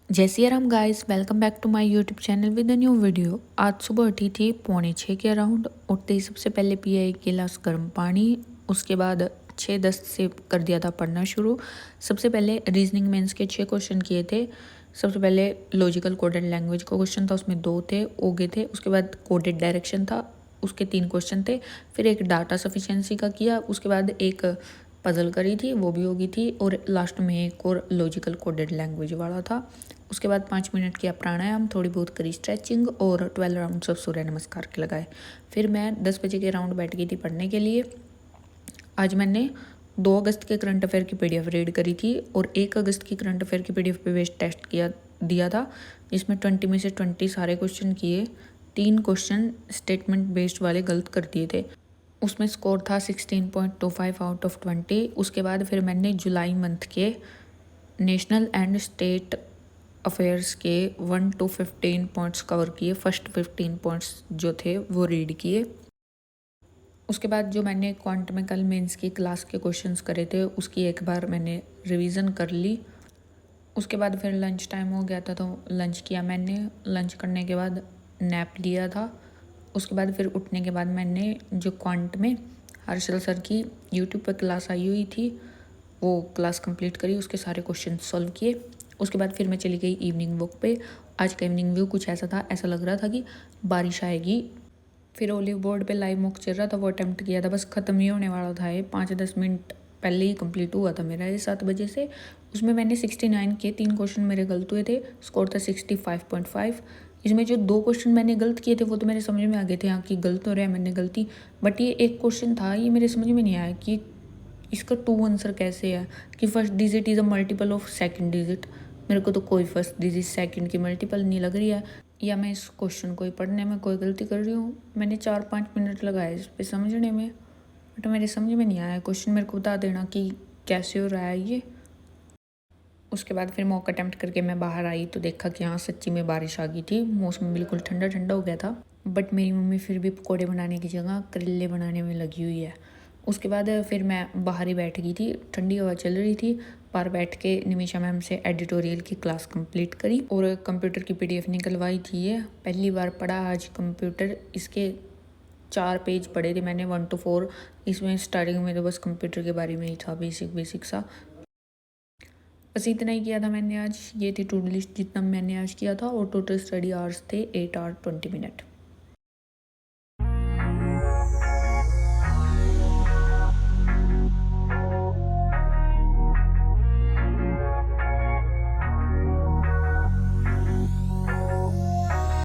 जय Siya Ram guys, welcome back to my YouTube channel with a new video. आज सुबह उठी थी 5:45 के अराउंड। उठते ही सबसे पहले पिया एक गिलास गर्म पानी। उसके बाद 6:10 से कर दिया था पढ़ना शुरू। सबसे पहले रीजनिंग मेंस के 6 क्वेश्चन किए थे। सबसे पहले लॉजिकल कोडेड लैंग्वेज का क्वेश्चन था, उसमें 2 थे, ओगे थे। उसके बाद कोडेड डायरेक्शन था, उसके 3 क्वेश्चन थे। फिर एक डाटा सफिशिएंसी का किया। उसके बाद एक पजल करी थी, वो भी होगी थी। और लास्ट में एक और लॉजिकल कोडेड लैंग्वेज वाला था। उसके बाद 5 मिनट किया प्राणायाम, थोड़ी बहुत करी स्ट्रेचिंग और 12 राउंड्स ऑफ सूर्य नमस्कार के लगाए। फिर मैं 10 बजे के राउंड बैठ गई थी पढ़ने के लिए। आज मैंने 2 अगस्त के करंट अफेयर की पीडीएफ रीड करी थी और 1 अगस्त की करंट अफेयर की पीडीएफ पे बेस्ड टेस्ट दिया था, जिसमें 20 में से 20 सारे क्वेश्चन किए। 3 क्वेश्चन स्टेटमेंट बेस्ड वाले गलत कर दिए थे। उसमें स्कोर था 16.25 आउट ऑफ 20। उसके बाद फिर मैंने जुलाई मंथ के नेशनल एंड स्टेट अफेयर्स के 1 to 15 पॉइंट्स कवर किए। फर्स्ट 15 पॉइंट्स जो थे वो रीड किए। उसके बाद जो मैंने क्वांटमिकल मेंस की क्लास के क्वेश्चंस करे थे, उसकी एक बार मैंने रिवीजन कर ली। उसके बाद फिर लंच टाइम हो गया था, तो लंच किया मैंने। लंच करने के बाद नैप लिया था। उसके बाद फिर उठने के बाद मैंने जो क्वांट में हर्षल सर की यूट्यूब पर क्लास आई हुई थी, वो क्लास कंप्लीट करी, उसके सारे क्वेश्चन सॉल्व किए। उसके बाद फिर मैं चली गई इवनिंग वॉक पे। आज का इवनिंग व्यू कुछ ऐसा था, ऐसा लग रहा था कि बारिश आएगी। फिर ओलिव बोर्ड पे लाइव मॉक चल रहा था, वो अटैम्प्ट किया था। बस ख़त्म ही होने वाला था, ये 5-10 मिनट पहले ही कंप्लीट हुआ था मेरा, ये 7 बजे से। उसमें मैंने 69 के 3 क्वेश्चन मेरे गलत हुए थे। स्कोर था 65.5। इसमें जो 2 क्वेश्चन मैंने गलत किए थे वो तो मेरे समझ में आ गए थे, हाँ कि गलत हो रहा है, मैंने गलती। बट ये एक क्वेश्चन था, ये मेरे समझ में नहीं आया कि इसका 2 आंसर कैसे है, कि first digit is a multiple of second digit. मेरे को तो कोई फर्स्ट डिजिट सेकंड की मल्टीपल नहीं लग रही है, या मैं इस क्वेश्चन को ही पढ़ने में कोई गलती कर रही हूँ। मैंने 4-5 मिनट लगाए इस पे समझने में, बट मेरे समझ में नहीं आया। क्वेश्चन मेरे को बता देना कि कैसे हो रहा है ये। उसके बाद फिर मॉक अटैम्प्ट करके मैं बाहर आई तो देखा कि हाँ सच्ची में बारिश आ गई थी। मौसम बिल्कुल ठंडा ठंडा हो गया था। बट मेरी मम्मी फिर भी पकौड़े बनाने की जगह करेले बनाने में लगी हुई है। उसके बाद फिर मैं बाहर ही बैठ गई थी, ठंडी हवा चल रही थी। बाहर बैठ के निमिषा मैम से एडिटोरियल की क्लास कंप्लीट करी और कंप्यूटर की पीडीएफ निकलवाई थी। ये पहली बार पढ़ा आज कंप्यूटर। इसके 4 पेज पढ़े थे मैंने, 1 to 4। इसमें स्टार्टिंग में तो बस कंप्यूटर के बारे में ही था, बेसिक सा। बस इतना ही किया था मैंने आज। ये थी टू डू लिस्ट जितना मैंने आज किया था, और टोटल स्टडी आवर्स थे 8 hour 20 minute।